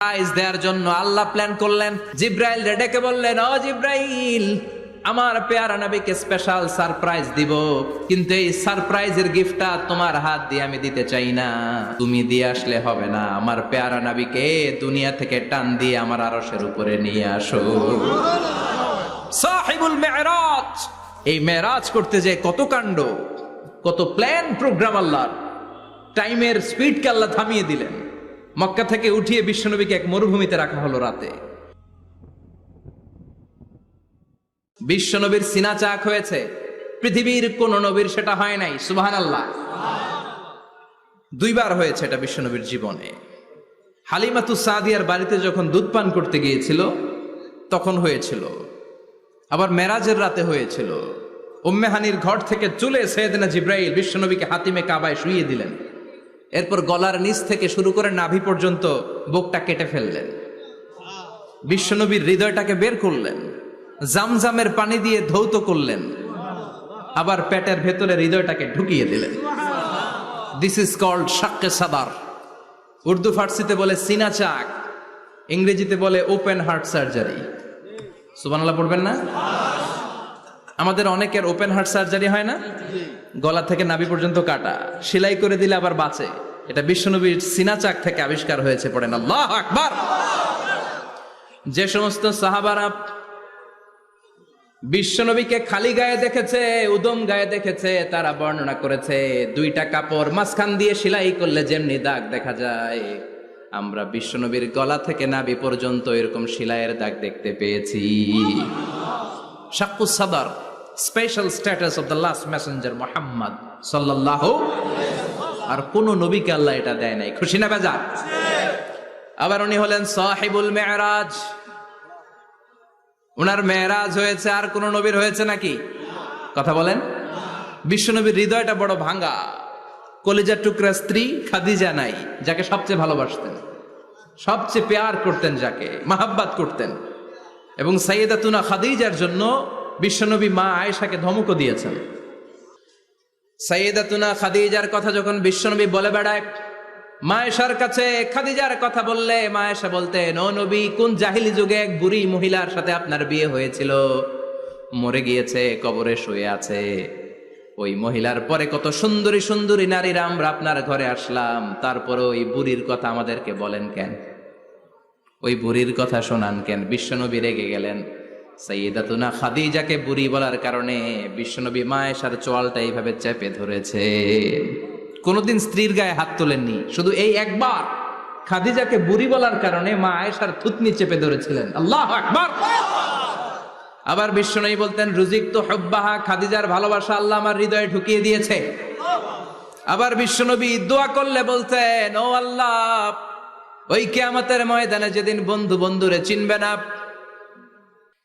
Surprise দেওয়ার জন্য আল্লাহ plan করলেন। জিব্রাইল ডেকে বললেন, ও জিব্রাইল, আমার পেয়ারা নবীকে স্পেশাল সারপ্রাইজ দিব, কিন্তু এই সারপ্রাইজের গিফটটা তোমার হাত দিয়ে আমি দিতে চাই না, তুমি দিয়ে আসলে হবে না। আমার পেয়ারা নবীকে দুনিয়া থেকে টান দিয়ে আমার আরশের উপরে নিয়ে আসো। সাহিবুল মেরাজ, এই মেরাজ করতে যে কত কাণ্ড, কত প্ল্যান প্রোগ্রাম আল্লাহর। টাইমের স্পিডকে আল্লাহ থামিয়ে দিলেন। মক্কা থেকে উঠিয়ে বিশ্বনবীকে এক মরুভূমিতে রাখা হলো রাতে। বিশ্বনবীর সিনা চাক হয়েছে, পৃথিবীর কোন নবীর সেটা হয় নাই। সুবহানাল্লাহ। দুইবার হয়েছে এটা বিশ্বনবীর জীবনে। হালিমাতু সাদিয়ার বাড়িতে যখন দুধ পান করতে গিয়েছিল তখন হয়েছিল, আবার মেরাজের রাতে হয়েছিল। উম্মে হানির ঘর থেকে চলে সাইয়েদনা জিব্রাইল বিশ্বনবীকে হাতিমে কাবায় শুইয়ে দিলেন। এরপর গলার নিচ থেকে শুরু করে নাভি পর্যন্ত বুকটা কেটে ফেললেন। বিশ্বনবীর হৃদয়টাকে বের করলেন, জামজামের পানি দিয়ে ধৌত করলেন, আবার পেটের ভেতরে হৃদয়টাকে ঢুকিয়ে দিলেন। দিস ইজ কল্ড শাক্কে সাদার। উর্দু ফার্সিতে বলে সিনা চাক, ইংরেজিতে বলে ওপেন হার্ট সার্জারি। সুবহানাল্লাহ পড়বেন না? আমাদের অনেকের ওপেন হার্ট সার্জারি হয় না, গলা থেকে নাভি পর্যন্ত কাটা, সেলাই করে দিলে আবার বাঁচে। এটা বিশ্বনবীর সিনা চাক থেকে আবিষ্কার হয়েছে। পড়েন আল্লাহু আকবার। যে সমস্ত সাহাবারা বিশ্বনবীকে খালি গায়ে দেখেছে, উদম গায়ে দেখেছে, তারা বর্ণনা করেছে দুইটা কাপড় মাঝখান দিয়ে সেলাই করলে যেমনি দাগ দেখা যায়, আমরা বিশ্বনবীর গলা থেকে নাভি পর্যন্ত এরকম সেলাইয়ের দাগ দেখতে পেয়েছি। শাক্কুস সাদার, special status of the last Messenger Muhammad সাল্লাল্লাহু। আর কোন নবীকে আল্লাহ এটা দেয় নাই। খুশি না বেজার? আবার উনি হলেন সাহিবুল মেরাজ। উনার মেরাজ হয়েছে, আর কোন নবীর হয়েছে নাকি? কথা বলেন। বিশ্বনবীর হৃদয়টা বড় ভাঙা। কলিজার টুকরা স্ত্রী খাদিজা নাই, যাকে সবচেয়ে ভালোবাসতেন, সবচেয়ে প্যার করতেন, যাকে মাহাব্বাত করতেন। এবং সাইয়েদাতুনা খাদিজার জন্য বিশ্বনবী মা আয়েশাকে ধমকও দিয়েছেন। সাইয়েদাতুনা খাদিজার কথা যখন বিশ্বনবী বলে বেড়ায় মা আয়েশার কাছে, খাদিজার কথা বললে মা আয়েশা বলতেন, ও নবী, কোন জাহিলি যুগে এক বুড়ি মহিলার সাথে আপনার বিয়ে হয়েছিল, মরে গিয়েছে, কবরে শুয়ে আছে। ওই মহিলার পরে কত সুন্দরী সুন্দরী নারীরা আমরা আপনার ঘরে আসলাম, তারপরে ওই বুড়ির কথা আমাদেরকে বলেন কেন? ওই বুড়ির কথা শোনান কেন? বিশ্বনবী রেগে গেলেন। সাইয়েদাতুনা খাদিজাকে বুড়ি বলার কারণে বিশ্বনবী মা আয়েশার চোয়ালটা এইভাবে চেপে ধরেছে। কোনদিন স্ত্রীর গায়ে হাত তোলেননি, শুধু এই একবার খাদিজাকে বুড়ি বলার কারণে মা আয়েশার থুতনি চেপে ধরেছিলেন। আল্লাহু আকবার। আবার বিশ্বনবী বলতেন, রুজিকতু হুব্বাহা, খাদিজার ভালোবাসা আল্লাহ আমার হৃদয়ে ঢুকিয়ে দিয়েছে। আবার বিশ্বনবী দোয়া করলে বলতেন, ও আল্লাহ, ওই কিয়ামতের ময়দানে যেদিন বন্ধু বন্ধুরে চিনবে না,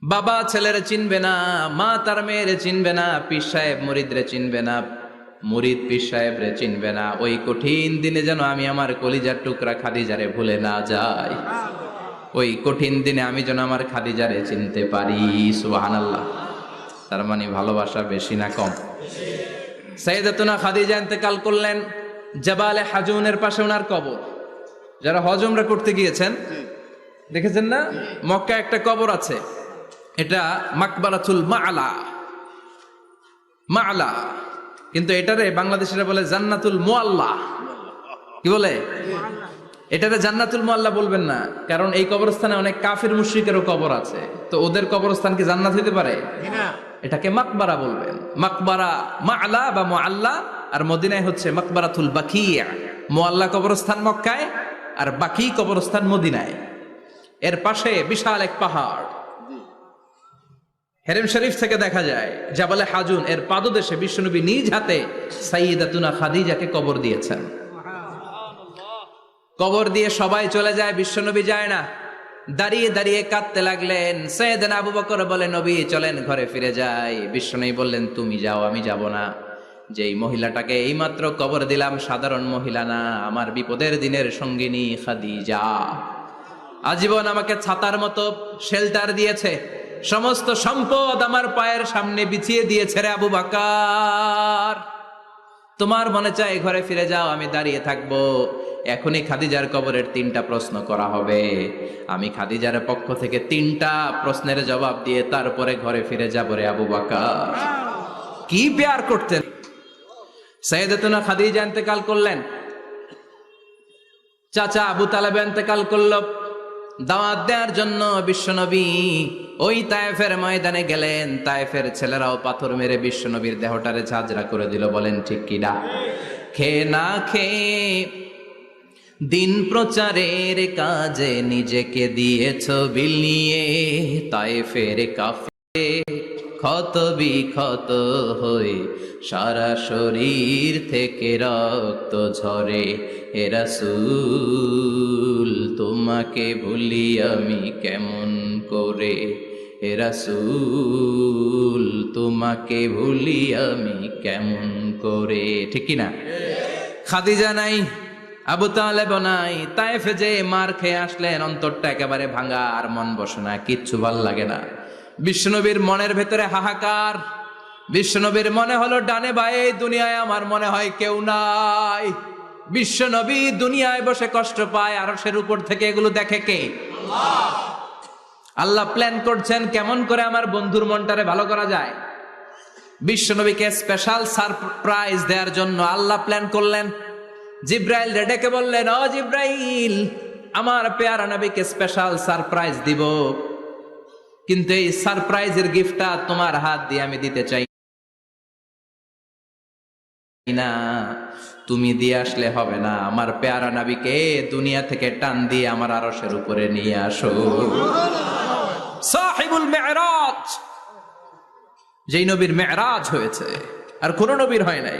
বাবা ছেলেরে চিনবে না, মা তার মেয়েরে চিনবে না, পীর সাহেব মুরিদরে চিনবে না, মুরিদ পীর সাহেবরে চিনবে না, ওই কঠিন দিনে যেন আমি আমার কলিজার টুকরা খাদিজারে ভুলে না যাই। ওই কঠিন দিনে আমি যেন আমার খাদিজারে চিনতে পারি। সুবহানাল্লাহ। তার মানে ভালোবাসা বেশি না কম? সাইয়েদাতুনা খাদিজা ইন্তেকাল করলেন। জাবালে হাজুনের পাশে ওনার কবর। যারা হজ উমরা করতে গিয়েছেন দেখেছেন না, মক্কা একটা কবর আছে, এটা মাকবারাতুল মা'লা। মা'লা, কিন্তু এটারে বাংলাদেশিরা বলে জান্নাতুল মুআল্লা। কি বলে? এটারে জান্নাতুল মুআল্লা বলবেন না, কারণ এই কবরস্থানে অনেক কাফির মুশরিকেরও কবর আছে, তো ওদের কবরস্থান কি জান্নাত হতে পারে? এটাকে মাকবারা বলবেন। মাকবারা মা'লা বা মুআল্লা, আর মদিনায় হচ্ছে মাকবারাতুল বাকিয়া। মুআল্লা কবরস্থান মক্কায়, আর বাকি কবরস্থান মদিনায়। এর পাশে বিশাল এক পাহাড়, হেরেম শরীফ থেকে দেখা যায় জাবালে হাজুন, এর পাদদেশে বিশ্বনবী নিজ হাতে সাইয়েদাতুনা খাদিজাকে কবর দিয়েছেন। কবর দিয়ে সবাই চলে যায়, বিশ্বনবী যায় না। দাঁড়িয়ে দাঁড়িয়ে কাঁদতে লাগলেন। সাইয়েদনা আবু বকর বলে, নবী চলেন ঘরে ফিরে যাই। বিশ্বনবী বললেন, তুমি যাও, আমি যাব না। যেই মহিলাটাকে এইমাত্র কবর দিলাম সাধারণ মহিলা না, আমার বিপদের দিনের সঙ্গিনী খাদিজা। আজীবন আমাকে ছাতার মতো শেল্টার দিয়েছে, সমস্ত সম্পদ আমার পায়ের সামনে বিছিয়ে দিয়েছে রে আবু বকর। তোমার মনে চায় ঘরে ফিরে যাও, আমি দাঁড়িয়ে থাকবো। এখনই খাদিজার কবরের 3টা প্রশ্ন করা হবে। আমি খাদিজার পক্ষ থেকে 3টা প্রশ্নের জবাব দিয়ে তারপরে ঘরে ফিরে যাব রে আবু বকর। কি প্যার করতেন। সাইয়েদাতুনা খাদিজা ইন্তেকাল করলেন, চাচা আবু তালেব ইন্তেকাল করল। দাওয়াত দেওয়ার জন্য বিশ্বনবী ওই তায়েফের ময়দানে গেলেন। তায়েফের ছেলেরাও পাথর মেরে বিশ্বনবীর দেহটারে ঝাঁঝরা করে দিল। বলেন ঠিক কিনা? খেয়ে না খেয়ে দিন প্রচারের কাজে নিজেকে দিয়েছ বিলিয়ে। তায়েফের কাফে ক্ষত বিক্ষত হয়ে সারা শরীর থেকে রক্ত ঝরে। হে রাসূল তোমাকে ভুলি আমি কেমন করে। হে রাসূল তোমাকে ভুলি আমি কেমন করে। ঠিক কিনা? খাদিজা নাই, আবু তালেব নাই। তায়েফে যে মার খেয়ে আসলেন, অন্তরটা একেবারে ভাঙা, আর মন বসে না, কিচ্ছু ভাল লাগে না। বিশ্বনবীর মনের ভেতরে হাহাকার। বিশ্বনবীর মনে হলো ডানে বায়ে দুনিয়ায় আমার মনে হয় কেউ নাই। বিশ্বনবী দুনিয়ায় বসে কষ্ট পায়, আরশের উপর থেকে এগুলো দেখে কে? আল্লাহ প্ল্যান করছেন কেমন করে আমার বন্ধুর মনটারে ভালো করা যায়। বিশ্বনবীকে স্পেশাল সারপ্রাইজ দেওয়ার জন্য আল্লাহ প্ল্যান করলেন। জিব্রাইল ডেকে বললেন, ও জিব্রাইল, আমার পেয়ারা নবীকে স্পেশাল সারপ্রাইজ দিব, কিন্তু এই সারপ্রাইজের গিফটটা তোমার হাত দিয়ে আমি দিতে চাই না, তুমি দিয়ে আসলে হবে না। আমার পেয়ারা নবীকে দুনিয়া থেকে টান দিয়ে আমার আরশের উপরে নিয়ে আসো। সাহিবুল মেরাজ, যেই নবীর মেরাজ হয়েছে আর কোন নবীর হয় নাই।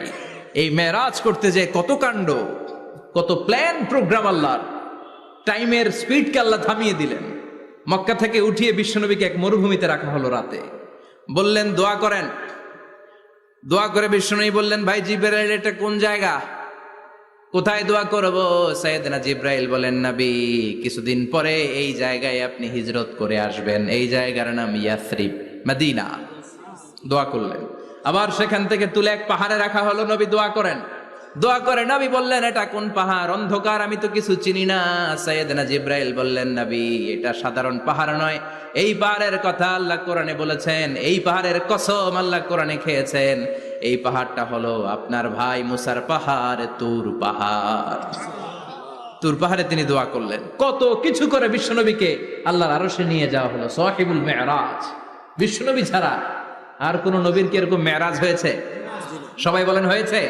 এই মেরাজ করতে যে কত কাণ্ড, কত প্ল্যান প্রোগ্রাম আল্লাহর। টাইমের স্পিডকে আল্লাহ থামিয়ে দিলেন। মক্কা থেকে উঠিয়ে বিশ্বনবীকে এক মরুভূমিতে রাখা হলো রাতে। বললেন দোয়া করেন। দোয়া করে বিশ্বনবী বললেন, ভাই জিব্রাইল, এটা কোন জায়গা, কোথায় দোয়া করব? সাইয়েদনা জিব্রাইল বলেন, নবী কিছুদিন পরে এই জায়গায় আপনি হিজরত করে আসবেন। এই জায়গার নাম ইয়াসরিব, মদিনা। দোয়া করলেন। আবার সেখান থেকে তুলে এক পাহাড়ে রাখা হলো। নবী দোয়া করেন। দোয়া করে নবী বললেন, এটা কোন পাহাড়? অন্ধকার, আমি তো কিছু চিনি না। সাইয়েদনা জিব্রাইল বললেন, নবী এটা সাধারণ পাহাড় নয়, এই পাহাড়ের কথা আল্লাহ কোরআনে বলেছেন, এই পাহাড়ের কসম আল্লাহ কোরআনে খেয়েছেন। এই পাহাড়টা হলো আপনার ভাই মুসার পাহাড়, তুর পাহাড়। তুর পাহাড়ে তিনি দোয়া করলেন। কত কিছু করে বিশ্বনবীকে আল্লাহর আরশে নিয়ে যাওয়া হলো। সাহিবুল মেরাজ। বিশ্বনবী ছাড়া আর কোন নবীর কি এরকম মেরাজ হয়েছে? সবাই বলেন হয়েছে।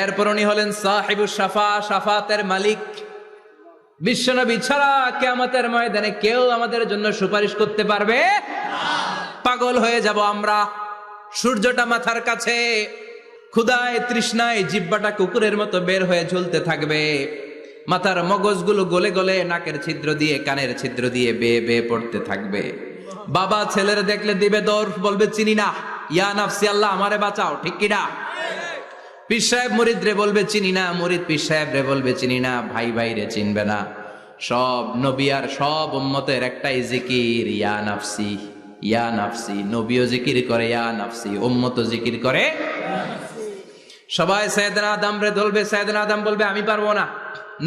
এরপর উনি হলেন সাহিবুস শাফা, শাফাতের মালিক। বিশ্বনবী ছাড়া কিয়ামতের ময়দানে কেউ আমাদের জন্য সুপারিশ করতে পারবে না। পাগল হয়ে যাব আমরা। সূর্যটা মাথার কাছে, ক্ষুধায় তৃষ্ণায় জিহ্বাটা কুকুরের মতো বের হয়ে ঝুলতে থাকবে। মাথার মগজগুলো গলে গলে নাকের ছিদ্র দিয়ে, কানের ছিদ্র দিয়ে বেয়ে বেয়ে পড়তে থাকবে। বাবা ছেলের দেখলে দিবে দৌড়, বলবে চিনি না, ইয়া নাফসি, আল্লাহ আমারে বাঁচাও। ঠিক কিনা? পীর সাহেব মুরিদ রে বলবে চিনি না, মুরিদ পীর সাহেব রে বলবে চিনি না, ভাই ভাই রে চিনবে না। সব নবী আর সব উম্মতের একটাই জিকির, ইয়া নাফসি, ইয়া নাফসি। নবীও জিকির করে ইয়া নাফসি, উম্মতও জিকির করে। সবাই সাইয়েদনা আদম রে ধরবে। সাইয়েদনা আদম বলবে আমি পারবো না।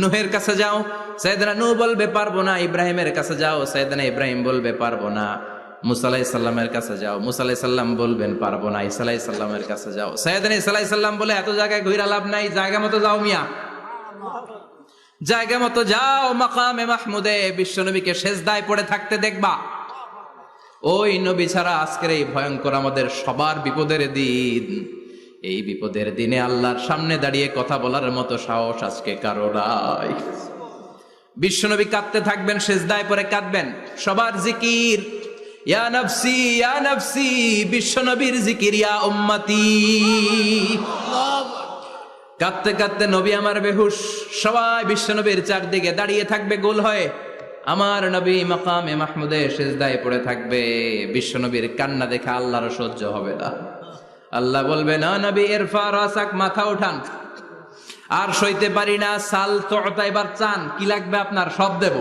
নূহের কাছে যাও। সাইয়েদনা নূহ বলবে পারবো না। ইব্রাহিমের কাছে যাও। সাইয়েদনা ইব্রাহিম বলবে পারবো না। মুসা আলাইহিস সালামের কাছে যাও। মুসা আলাইহিস সালাম বলবেন পারবো না। ঈসা আলাইহিস সালামের কাছে যাও। সাইয়েদনা ঈসা আলাইহিস সালাম বলে এত জায়গায় ঘুরে লাভ নাই, জায়গা মতো যাও মিয়া, জায়গা মতো যাও। মাকামে মাহমুদে বিশ্বনবীকে সেজদায় পড়ে থাকতে দেখবা। ওই নবী ছাড়া আজকের এই ভয়ঙ্কর আমাদের সবার বিপদের দিন। এই বিপদের দিনে আল্লাহর সামনে দাঁড়িয়ে কথা বলার মতো সাহস আজকে কারো নাই। বিশ্বনবী কাঁদতে থাকবেন, সেজদায় পড়ে কাঁদবেন। সবার জিকির ইয়া নাফসি, ইয়া নাফসি। বিশ্বনবীর জিকির ইয়া উম্মতি। কাঁদতে কাঁদতে নবী আমার বেহুশ। সবাই বিশ্বনবীর চারদিকে দাঁড়িয়ে থাকবে গোল হয়ে। আমার নবী মাকামে মাহমুদে সেজদায় পড়ে থাকবে। বিশ্বনবীর কান্না দেখে আল্লাহর সহ্য হবে না। আল্লাহ বলবে, না নবী ইরফা রাসাক, মাথা উঠান, আর সইতে পারি না। সাল তোতা, এবার চান, কি লাগবে আপনার সব দেব।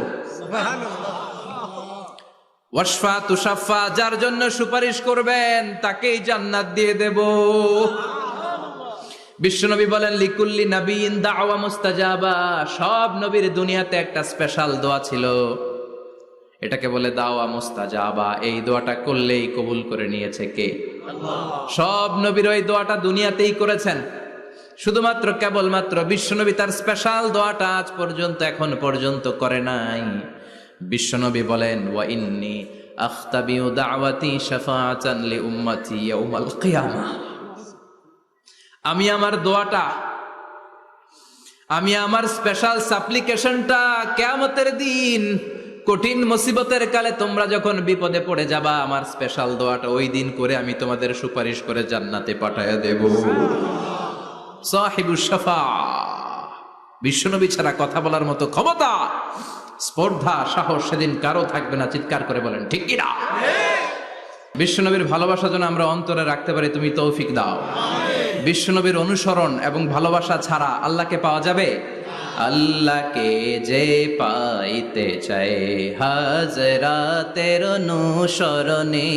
ওয়াশফা তুশাফা, যার জন্য সুপারিশ করবেন তাকেই জান্নাত দিয়ে দেব। বিশ্বনবী বলেন লিকুল্লি নাবিয়িন দাওয়া মুস্তাজাবা, সব নবীর দুনিয়াতে একটা স্পেশাল দোয়া ছিল, এটাকে বলে দাওয়া মুস্তাজাবা। এই দোয়াটা করলেই কবুল করে নিয়েছে কে? আল্লাহ। সব নবীর ওই দোয়াটা দুনিয়াতেই করেছেন, শুধুমাত্র কেবলমাত্র বিশ্বনবী তার স্পেশাল দোয়াটা আজ পর্যন্ত এখন পর্যন্ত করে নাই। বিশ্বনবী বলেন ওয়া ইন্নী আখতাবিউ দাওয়াতি শাফাআতান লি উম্মতি ইয়াউমাল কিয়ামাহ, আমি আমার দোয়াটা, আমি আমার স্পেশাল সাপ্লিকেশনটা কিয়ামতের দিন কঠিন মুসিবতের কালে তোমরা যখন বিপদে পড়ে যাবা, আমার স্পেশাল দোয়াটা ওই দিন করে আমি তোমাদের সুপারিশ করে জান্নাতে পাঠায়া দেব। সাহিবুশ শাফা, বিশ্বনবী ছাড়া কথা বলার মতো ক্ষমতা, স্পর্ধা, সাহস সেদিন কারো থাকবে না। চিৎকার করে বলেন ঠিক কি না? বিশ্বনবীর ভালোবাসা যেন আমরা অন্তরে রাখতে পারি, তুমি তৌফিক দাও। বিশ্বনবীর অনুসরণ এবং ভালোবাসা ছাড়া আল্লাহকে পাওয়া যাবে? আল্লাহকে যে পাইতে চায় হাজরাতের অনুসরণে